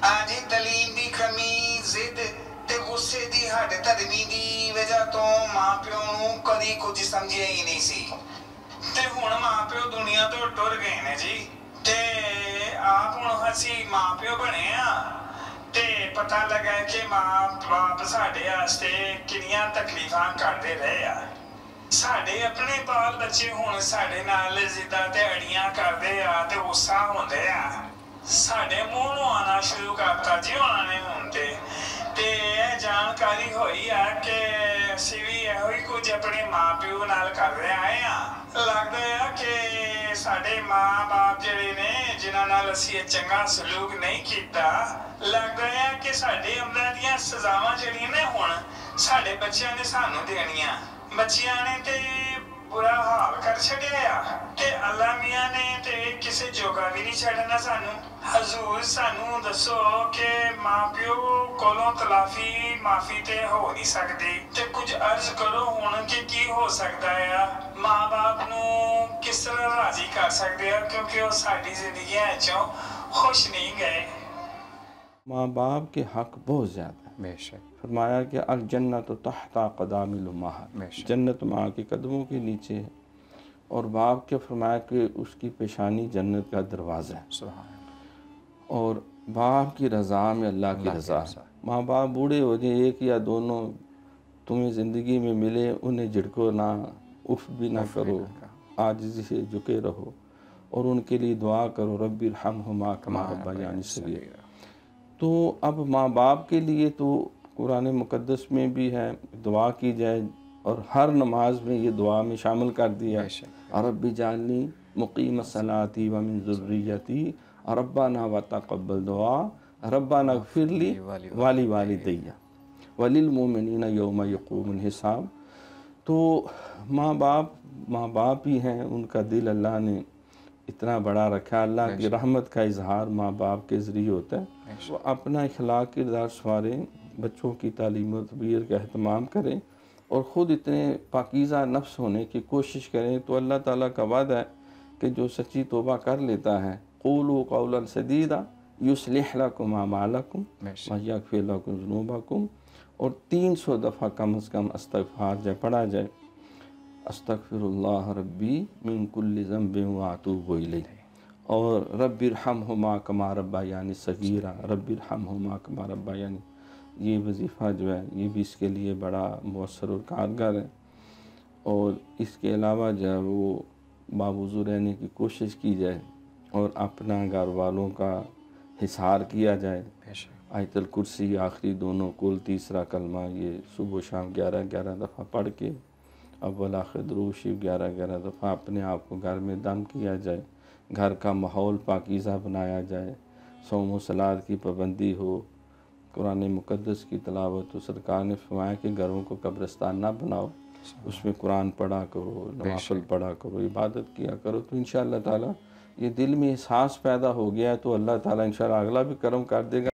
आजी तलीम दी कमी जिद ते गुस्से दी हट धर्मी दी वजह तो मां प्यो नूं कदी कुछ समझिया ही नहीं सी ते हुण मां प्यो दुनिया तो टुर गए ने जी ते आप हुण असी मां प्यो बने आ ते पता लगा कि मां बाप साडे वास्ते किनियां तकलीफां करदे रहे आ। साडे अपने बाल बच्चे हुण साडे नाल जिद्दां ते अड़ियां करदे आ ते गुस्सा होंदे आ। साडे मूंह नूं आना शुरू करता जी उन्हां ने हुण ते जानकारी होई आ कि असीं भी इहो ही कुछ अपने मां प्यो नाल करदे आए आ। लगदा है कि साडे मां बाप जिहड़े ने जिन्हां नाल असीं चंगा सलूक नहीं कीता, लगदा है कि साडे अमलां दीयां सज़ावां जिहड़ियां ने हुण साडे बच्चियां ने सानूं देणियां। बच्चियां ने ते बुरा हाल कर छड़िया आ ते अल्लाह मियां ने ते किसे जोगा भी नहीं छड़ना सानू। हजूर सानू दसो कि मां प्यो कोलों तलाफी माफी ते हो नहीं सकदी ते कुछ अर्ज करो हुण कि की हो सकदा है। मां बाप नू किस तरह राजी कर सकदे आ क्योंकि वो साडी जिंदगियां चों खुश नहीं गए। माँ बाप के हक बहुत ज़्यादा है। बेशक फरमाया कि अल जन्नत तहता क़दामिल उम्महात, जन्नत माँ के कदमों के नीचे है। और बाप के फरमाया कि उसकी पेशानी जन्नत का दरवाज़ा है। सुभान। और बाप की रज़ा में अल्लाह की रज़ा है। माँ बाप बूढ़े हो जाए, एक या दोनों तुम्हें ज़िंदगी में मिले, उन्हें झिड़को ना, उफ भी ना करो, आजिज़ी से झुके रहो और उनके लिए दुआ करो, रब्बिरहम्हुमा कमा रब्बयानी सगीरा। तो अब माँ बाप के लिए तो कुरान मुक़द्दस में भी है दुआ की जाए और हर नमाज में ये दुआ में शामिल कर दिया। रब्बी जालनी मुक़ीम सलाती व मिन ज़ुर्रियती रब्बाना व तक़ब्बल दुआ रब्बाना ग़फ़िरली वाली वालिदैया वलिल मोमिनीना यौमा यक़ूमुल हिसाब। तो माँ बाप ही हैं, उनका दिल अल्लाह ने इतना बड़ा रखा। अल्लाह की रहमत का इजहार माँ बाप के ज़रिए होता है। वो अपना इखलाक किरदार संवारें, बच्चों की तालीम व तरबियत का अहतमाम करें और ख़ुद इतने पाकीज़ा नफ्स होने की कोशिश करें। तो अल्लाह ताला का वादा है कि जो सच्ची तौबा कर लेता है, क़ूलू क़ौलन सदीदा युस्लिह लकुम अमालकुम व यग़फ़िर लकुम ज़ुनूबकुम। और 300 दफ़ा कम से कम इस्तग़फ़ार जब पढ़ा जाए, अस्तग़फ़िरुल्लाह रब्बी मिन कुल्लि ज़ंबिन व अतूबु इलैह। और रब्बिरहम्हुमा कमा रब्बयानी सगीरा, रब्बिरहम्हुमा कमा रब्बयानी, ये वजीफ़ा जो है ये भी इसके लिए बड़ा मौसर और कारगर है। और इसके अलावा जो है वो बावुज़ू रहने की कोशिश की जाए और अपना घर वालों का हिसार किया जाए। आयतुल कुर्सी आखिरी दोनों कुल तीसरा कलमा ये सुबह शाम 11-11 दफ़ा पढ़ के अव्वल आखिर दुरूद शरीफ 11-11 दफ़ा अपने आप को घर में दम किया जाए। घर का माहौल पाकीज़ा बनाया जाए, सौम व सलात की पाबंदी हो, कुरान मुक़द्दस की तिलावत। तो सरकार ने फरमाया कि घरों को कब्रिस्तान ना बनाओ, उसमें कुरान पढ़ा करो, नवाफ़िल पढ़ा करो, इबादत किया करो। तो इंशाअल्लाह ताला ये दिल में एहसास पैदा हो गया है तो अल्लाह ताला इंशाअल्लाह अगला भी करम कर देगा।